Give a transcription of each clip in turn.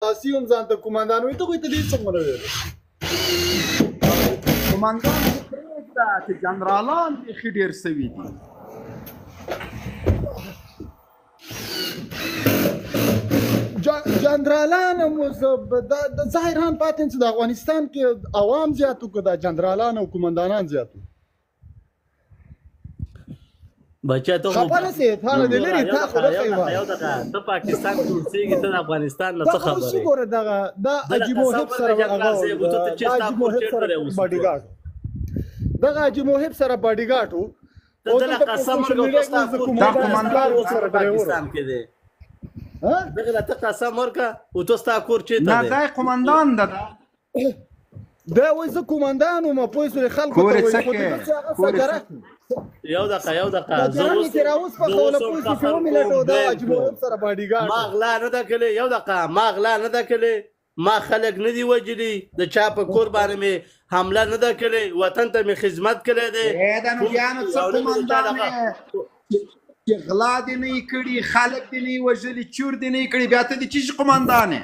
سیاسي هم ځان ته قومندان وایي ته خو یې ته دې څه ونه ویل قومندان خو پرېږده چې جنرالان بیخي ډېر سوي دي جنرالان هم زه حیران پاتې یم چې د افغانستان کې عوام زیات وو که د جنرالان او قومندانان زیات وو بچه ته خبر نسې تا نه دې لرې تا خو دغه یو دقیقه ته پاکستان کې اوسېږې ته د افغانستان نه څه دا خبرې وګوره دغه دا عجیب موهب سره باډیګارډ دغه عجیب موهب سره باډیګارډ وو ته دله قسم ورکړه دا قومندان سره پاکستان کې دی دغه ته قسم ورکړه او ته ستا کور چېرته نه دی دا قومندان ده دا وایي زه قومندان وم پوه شولې خلکو ته وایي خو د ده چې هغه سجرک یو دقیقه جرم یې ترې راوسپخوله پوه شو چې وملټو دا عجیب موهب سره باډیګارډ ما غلا نه ده کړې یو دقیقه ما غلا نه ده کړې ما خلک نه دي وجلي د چا په کور باندې مې حمله نه ده کړې وطن ته مې خدمت کړی دی دا نو بیا نو څه قومندان چې غلا دې نه یې کړي خلک دې نه یې وژلي چور دې نه یې کړي بیا ته دې چی قومندان یې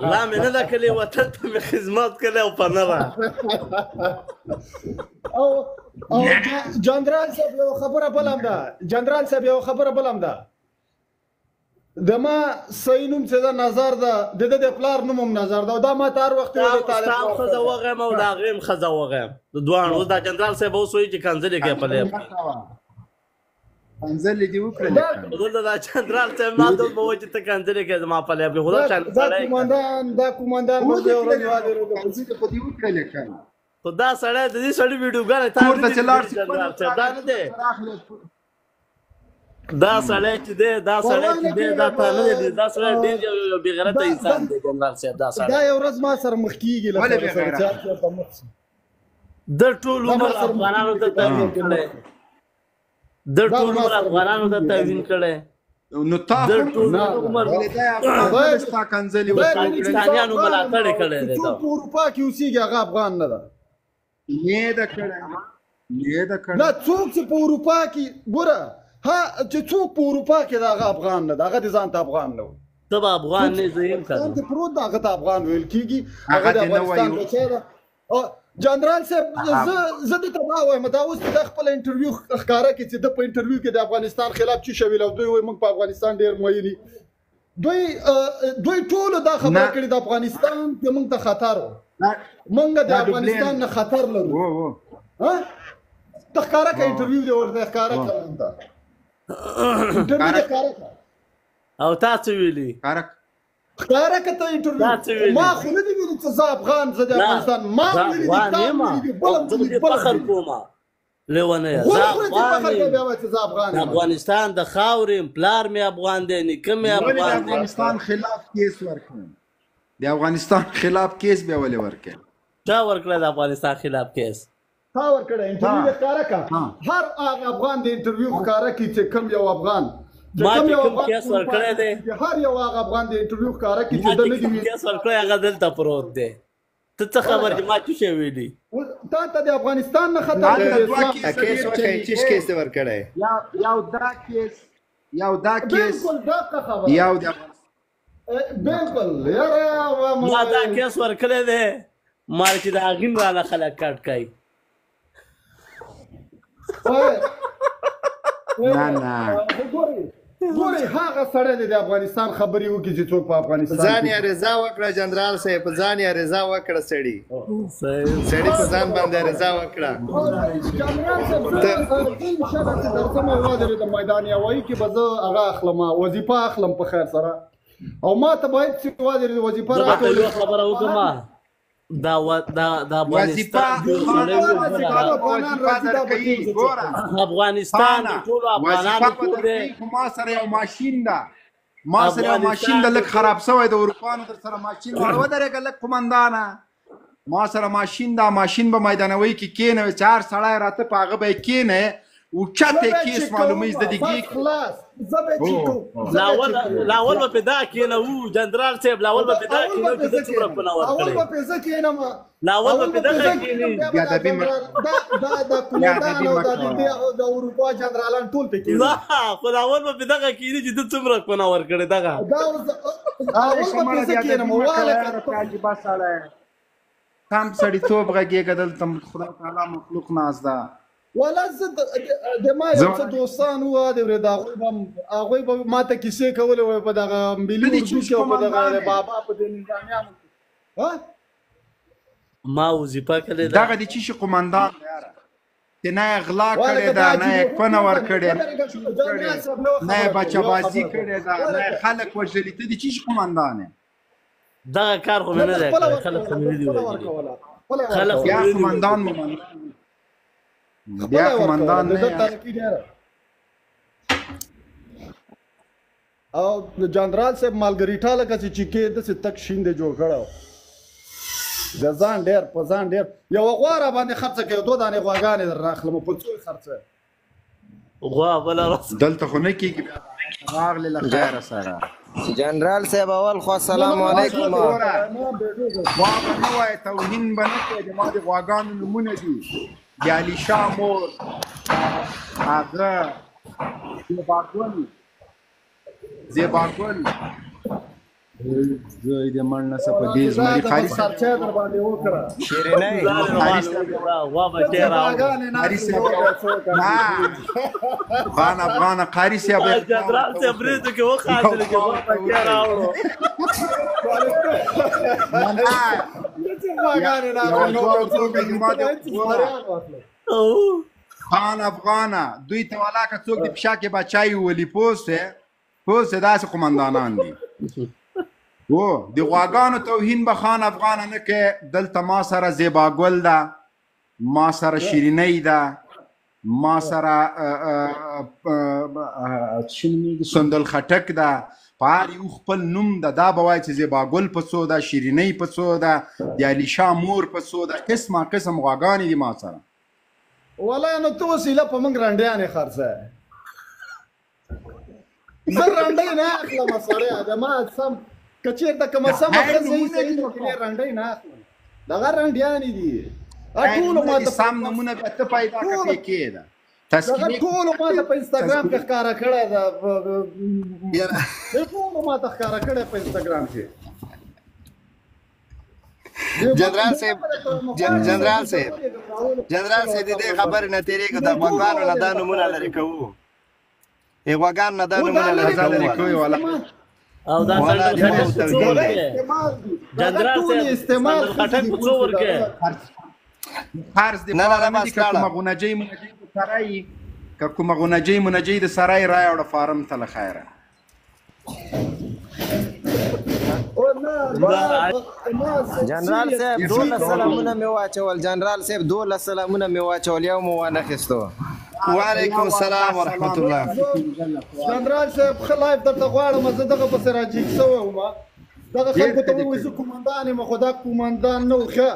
غلا مې نه ده کړې وطن ته مې خدمت کړی او په نه ده او جنرال صاحب یو خبره بل هم ده جنرال صاحب یو خبره بل هم ده د ما صحیح نوم چې دا نظر ده د ده د پلار نوم هم نظر ده او دا ما ته هر وخت ستا ښځه وغیم او د هغې هم ښځه وغیم د دواړو اوس دا جنرال صاحب اوس وایي چې کنځلې کوي په لیب کنځلې دې وکړلې دلته دا جنرال صاحب ما ته وایي چې ته کنځلې کوې زما په لیب کې خو دا قومندان خو دې وکړلې کنه خو دا سړی د دې سړي ویډیوګانې تا کور ته چې لاړ شي دا نه دی دا سړی چې دی دا سړی چې دی دا تا نه دی دا سړی ډېر یو بېغیرته انسان دی جنرال صاحب دا سړی دا یو ورځ ما سره مخ کېږي د ټول عمر افغانانو ته تحویل کړی د ټول عمر افغانانو ته تحویل کړی نو تا د ټول عمر ستا کنځلې پاکستانیانو ملاتړ یې کړی دی څوک په اروپا کې اوسېږي هغه افغان نه ده نه ده کړی نه څوک چې په اروپا کې ګوره ها چې څوک په اروپا کې د هغه افغان نه ده هغه دې ځان ته افغان نه وي ته به افغان نه زه یم که نه پروت ده هغه ته افغان ویل کېږي هغه د افغانستان بچی ده جنرال صاحب زه دې ته دا وایم دا اوس د خپل انټرویو ښکاره کړي چې د په انټرویو کې د افغانستان خلاف څه شویل او دوی وایي موږ په افغانستان ډېر مین یو دوی ټولو دا خبره کړې د افغانستان چې موږ ته خطر و موږ د افغانستان نه خطر لرو ته ښکاره کړه انټرویو دې ورته ښکاره کړه انټرویو دې ښکاره کړه او تا څه ویلي ښکاره کړه ته انټرویو ما خو نه دي ویلي چې زه افغان زه د افغانستان ما ویلي دي تا ویلي دي فخر کومه لیونیه زه افغان یم افغانستان د خاورې پلار مې افغان دی نیکه مې افغان دی د افغانستان خلاف کیس ورکړم د افغانستان خلاف کیس بیا ولې ورکړ چا ورکړی د افغانستان خلاف کیس تا ورکړی انټرویو دې ښکاره کړه هر هغه افغان د انټرویو ښکاره کړي چې کوم یو افغان ما چې کوم کیس ورکړی دی هر یو هغه افغان د انټرویو ښکاره کړي چې د نه دي کیس ورکړی هغه دلته پروت دی ته څه خبر چې ما څه شی ویلي تا ته د افغانستان نه خطر کیس وکړی چې کیس دې ورکړی یو دا کیس یو د بالکل یاره ما دا کیس ورکړی دی ما چې د هغې رانه خلک کټ کوي ګورئ هغه سړی دی د افغانستان خبرې وکړي چې څوک په افغانستان ځان یې رضا وکړه جنرال صاحب په ځان یې رضا وکړه سړي په ځان باندې رضا وکړه جنرال صاحب زه انشاءالله چې درځم او وادرې د میدان هوایي کې به زه هغه اخلم وظیفه اخلم په خیر سره او ما ته باید چې وادرې وظیفه راکړي یو خبره وکړم دا افغانستان ټولو افغانانو ټول دی ما سره یو ماشین ده ما سره یو ماشین ده لږ خراب شوی د اروپانو در سره ماشین ده ودرېږه لږ قومندانه ما سره ماشین ده ماشین به میدانوي کې کېنوي چې هر سړی راته په هغه به یې کېنی اوچته کیس معلومه از دیگه خلاص زبې چې لاول به پیدا کینه وو جنرال صاحب لاول به پیدا کینه چې د څومره پناور اول به کړی پیسې کینم لاول به پیدا کینه بیا د بیم دا کومندان او د اروپا جنرالان ټول پکې نه خو لاول به پیدا کینه چې د څومره پناور کړی دغه اول به پیسې کینم واله عجیبه ساله کم سړیتوب غږیږي دلته خدای تعالی مخلوق نازده ولا زه د ما یو څه دوستان وو د ورته هغوی به ماته کیسې کولې وای په دغه ملي اردو کې او په دغه بابا په د نظامیانو ها ما وظیفه کړې ده دغه د چی شي قومندان چې نه غلا کړې ده نه یې کونه ور کړې نه یې بچه‌بازي کړې ده نه خلک وژلي ته د چی شي قومندان دغه کار خو نه دی خلک خو نه دی وژلي خلک یا قومندان بیا قومندان نه او د جنرال صاحب مالګریټا لکه چې کې د څه تک شین دی جوړ کړو د ځان ډېر په ځان ډېر یو غواره باندې خرڅه کوي دوه دانې غواګانې در راخلم په څو خرڅه غوا بلا راس دلته خو نه کېږي راغلی له خیره سره جنرال صاحب اول خو السلام علیکم غوا به نه وایې توهین به نه کوې د ما د غواګانو نومونه دي د علیشا مور هغه زیباګل زه د مړ نه څه په دې زمري خاري خرچه در باندې وکړه شیرینۍ غوا به ډېر افغان افغان قاری صاحب جنرال صاحب برېدو کې وخاندل چې غوا به ډېر راوړو خان افغانه دوی ته ولاکه څوک د پشا کې بچای ولی پوسه داسې قومندانان دي و د غواګانو توهین به خان افغانه نه کې دلته ما سره زیباګل ده ما سره شیرینۍ ده ما سره سندل خټک ده په هر یو خپل نوم ده دا به وایي چې زیباګل په څو ده شیرینۍ په څو ده د علیشا مور په څو ده قسمه قسم غواګانې دي ما سره ولا نو ته وسیله په موږ رانډیانې خرڅه زه رانډۍ نه اخلم سړی د ما سم که چېرته کومه سمه ښځه صحیح نو کې رانډۍ نه اخلم دغه رانډیانې دي ټولو ما ته سم نمونه به ته پیدا کړې کېده دغه ټولو ما ته په انسټاګرام کې ښکاره کړی ده ټولو ما ته ښکاره کړی په انسټاګرام کې جنرال صاحب د دې خبرې نه تېرېږو د غواګانو نه دا نومونه لرې کوو غواګانو نه دا نومونه لرې کوو او دا جنرال صاحب استعمال خټک په څو ورکه فرض دی نه دي که کومه غونجۍ منجۍ د سرای که کومه غونجۍ منجۍ د سرای راوړه فارم ته له خیره جنرال صاحب 12 سلامونه مې واچول جنرال صاحب 12 سلامونه مې واچول یو مو وانه خستو وعلیکم السلام ورحمت الله جنرال صاحب ښه لایف درته غواړم زه دغه پسې راجیګ شوی وم دغه خلکو ته ووایي زه کومندان یم خو دا کومندان نه و ښه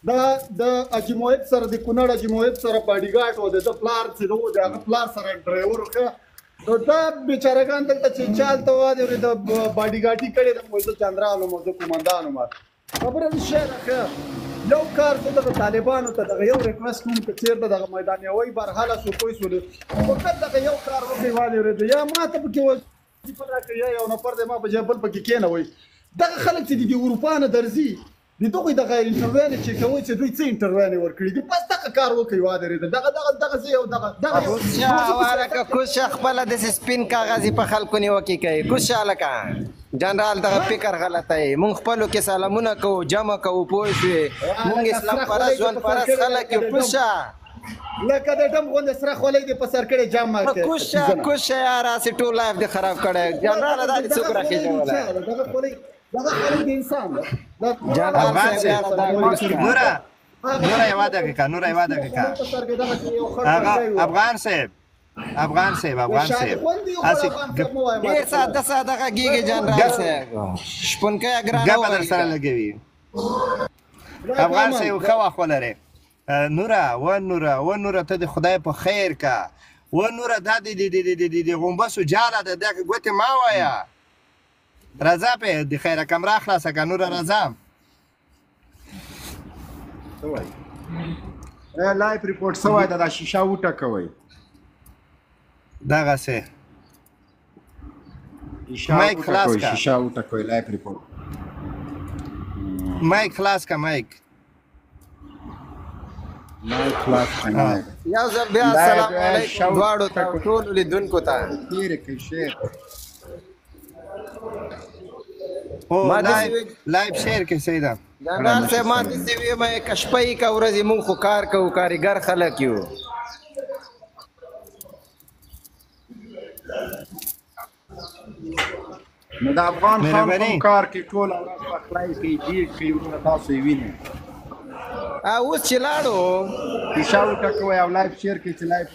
دا د حاجي محب سره د کونړ حاجي محب سره باډیګارډ و د ده پلار چې و د هغه پلار سره ډرایور و ښه نو دا بیچارهګان دلته چې چال ته وایي د باډیګارډي کړې ده مو زه جنرال وم زه کومندان وم خبره دې ښه ده ښه یو کار زه دغه طالبانو ته دغه یو ریکویسټ کوم که چېرته دغه میدانیوي برحاله شو پوه شولې فقط دغه یو کار وکړئ والې ورېده یا ما ته پکې وظیفه راکړئ یا یو نفر دی ما په ځای بل پکې کېنوئ دغه خلک چې دي د اروپا نه درځي د دغوی دغه انټرویانې چې کوئ چې دوی څه انټرویانې ورکړي دي بس دغه کار وکړئ واده ورېده دغه زه یو دغه وارکه کوشه خپله داسې سپین کاغذي په خلکو نیوکې کوي کوشه هلکه جنرال دغه فکر غلطه دی مونږ خپلو کې سلامونه کوو جمع کوو پوه شوې مونږ اسلام پرست ژوند پرست خلک یو کوشه لکه د ډم غوندې سره خولۍ دې په سر کړې جمع کوشه یاره هسې ټول لایف دې خراب کړی جنرال دا دې څوک راخېژولی دغه خلک د انسان ده جنرال صاحب نوره یوه دقیقه افغان صاحب ډېر ساده ساده غږېږي جنرال صاحب شپونکی ګرانه ګپه در سره لګوي افغان صاحب ښه وخت ولرې نوره ته د خدای په خیر که و نوره دا د غومبسو جاله ده دغه ګوتې ما وایه راځه پې د خیره کمره خلاصه که نوره راځه څه وایي لایف ریپورټ څه وایي دا شیشه وټکوئ دغسې مایک خلاص کا شیشه وټکوئ لایف ریپورټ مایک خلاص کا مایک خلاص کا یو ځل بیا السلام علیکم دواړو ته ټولو لیدونکو ته تیرې کړئ شیر لایف شیر کې سیده جنرال صاحب ما داسې ویم که شپه یې که ورځې مونږ خو کار کوو کارګر خلک یو نو د افغان خان کوم کار کې ټوله ورځ پخلی کوي ډېر کوي وروڼه تاسو یې وینئ اوس چې لاړو شیشه وټکوئ او لایف شیر کړئ چې لایف